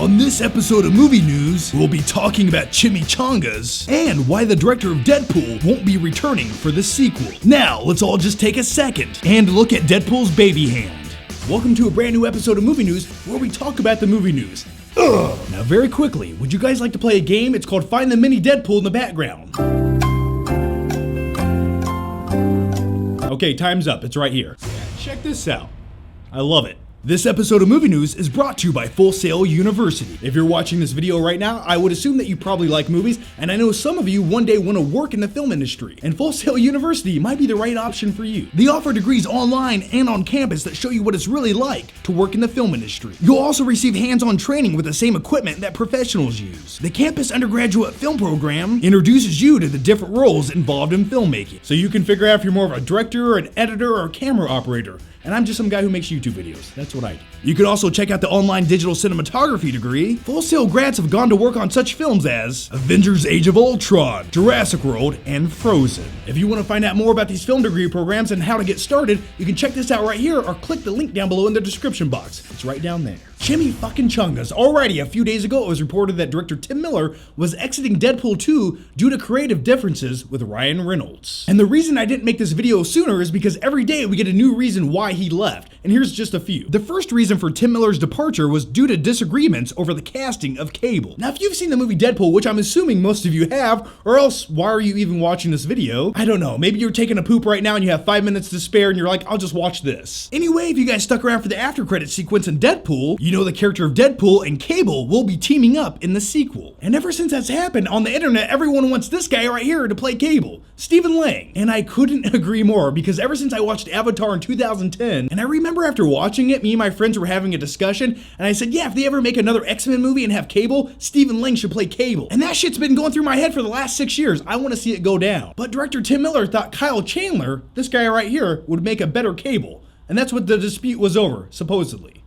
On this episode of Movie News, we'll be talking about chimichangas and why the director of Deadpool won't be returning for the sequel. Now, let's all just take a second and look at Deadpool's baby hand. Welcome to a brand new episode of Movie News where we talk about the movie news. Now, very quickly, would you guys like to play a game? It's called Find the Mini Deadpool in the background. Okay, time's up. It's right here. Check this out. I love it. This episode of Movie News is brought to you by Full Sail University. If you're watching this video right now, I would assume that you probably like movies, and I know some of you one day want to work in the film industry, and Full Sail University might be the right option for you. They offer degrees online and on campus that show you what it's really like to work in the film industry. You'll also receive hands-on training with the same equipment that professionals use. The campus undergraduate film program introduces you to the different roles involved in filmmaking, so you can figure out if you're more of a director, an editor, or a camera operator. And I'm just some guy who makes YouTube videos. That's what I do. You can also check out the online digital cinematography degree. Full Sail grads have gone to work on such films as Avengers Age of Ultron, Jurassic World, and Frozen. If you want to find out more about these film degree programs and how to get started, you can check this out right here or click the link down below in the description box. It's right down there. Chimichangas. Alrighty, a few days ago it was reported that director Tim Miller was exiting Deadpool 2 due to creative differences with Ryan Reynolds. And the reason I didn't make this video sooner is because every day we get a new reason why he left, and here's just a few. The first reason for Tim Miller's departure was due to disagreements over the casting of Cable. Now, if you've seen the movie Deadpool, which I'm assuming most of you have, or else why are you even watching this video? I don't know, maybe you're taking a poop right now and you have 5 minutes to spare and you're like, I'll just watch this. Anyway, if you guys stuck around for the after credit sequence in Deadpool, you know the character of Deadpool and Cable will be teaming up in the sequel. And ever since that's happened, on the internet, everyone wants this guy right here to play Cable, Stephen Lang. And I couldn't agree more, because ever since I watched Avatar in 2010, and I remember after watching it, me and my friends were having a discussion, and I said, yeah, if they ever make another X-Men movie and have Cable, Stephen Lang should play Cable. And that shit's been going through my head for the last 6 years. I want to see it go down. But director Tim Miller thought Kyle Chandler, this guy right here, would make a better Cable. And that's what the dispute was over, supposedly.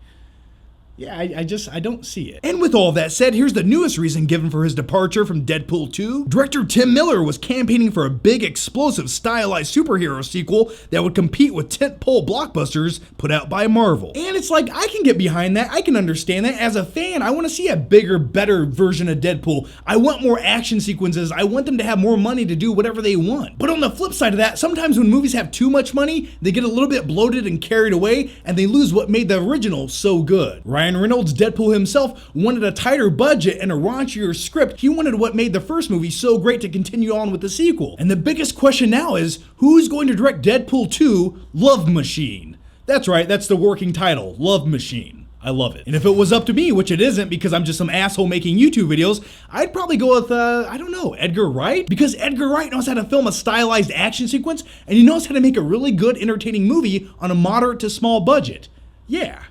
Yeah, I don't see it. And with all that said, here's the newest reason given for his departure from Deadpool 2. Director Tim Miller was campaigning for a big, explosive, stylized superhero sequel that would compete with tentpole blockbusters put out by Marvel. And it's like, I can get behind that, I can understand that. As a fan, I want to see a bigger, better version of Deadpool. I want more action sequences, I want them to have more money to do whatever they want. But on the flip side of that, sometimes when movies have too much money, they get a little bit bloated and carried away, and they lose what made the original so good. Ryan Reynolds, Deadpool himself, wanted a tighter budget and a raunchier script. He wanted what made the first movie so great to continue on with the sequel. And the biggest question now is, who's going to direct Deadpool 2, Love Machine? That's right, that's the working title, Love Machine. I love it. And if it was up to me, which it isn't because I'm just some asshole making YouTube videos, I'd probably go with, I don't know, Edgar Wright? Because Edgar Wright knows how to film a stylized action sequence, and he knows how to make a really good, entertaining movie on a moderate to small budget. Yeah.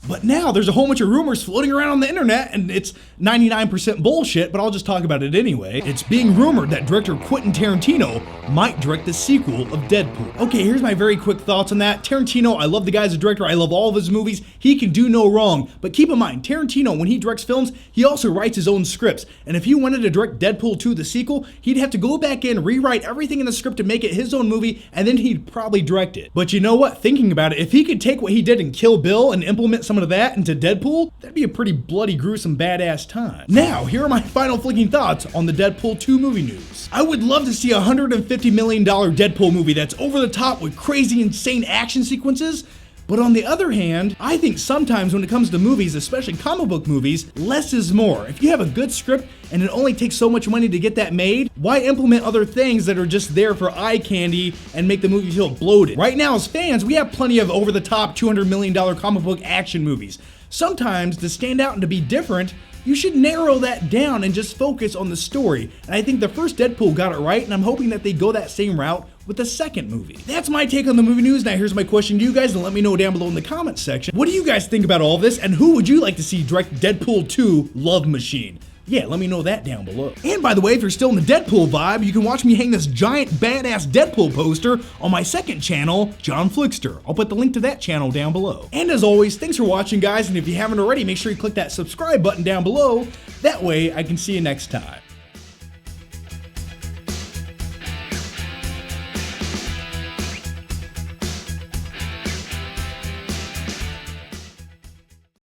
But now there's a whole bunch of rumors floating around on the internet, and it's 99% bullshit, but I'll just talk about it anyway. It's being rumored that director Quentin Tarantino might direct the sequel of Deadpool. Okay, here's my very quick thoughts on that. Tarantino, I love the guy as a director, I love all of his movies, he can do no wrong. But keep in mind, Tarantino, when he directs films, he also writes his own scripts. And if he wanted to direct Deadpool 2, the sequel, he'd have to go back in, rewrite everything in the script to make it his own movie, and then he'd probably direct it. But you know what? Thinking about it, if he could take what he did in Kill Bill and implement some of that into Deadpool, that'd be a pretty bloody, gruesome, badass time. Now, here are my final flicking thoughts on the Deadpool 2 movie news. I would love to see a $150 million Deadpool movie that's over the top with crazy, insane action sequences. But on the other hand, I think sometimes when it comes to movies, especially comic book movies, less is more. If you have a good script and it only takes so much money to get that made, why implement other things that are just there for eye candy and make the movie feel bloated? Right now, as fans, we have plenty of over-the-top $200 million comic book action movies. Sometimes, to stand out and to be different, you should narrow that down and just focus on the story. And I think the first Deadpool got it right, and I'm hoping that they go that same route with the second movie. That's my take on the movie news. Now here's my question to you guys, and let me know down below in the comments section. What do you guys think about all this, and who would you like to see direct Deadpool 2 Love Machine? Yeah, let me know that down below. And by the way, if you're still in the Deadpool vibe, you can watch me hang this giant badass Deadpool poster on my second channel, John Flickster. I'll put the link to that channel down below. And as always, thanks for watching, guys, and if you haven't already, make sure you click that subscribe button down below. That way I can see you next time.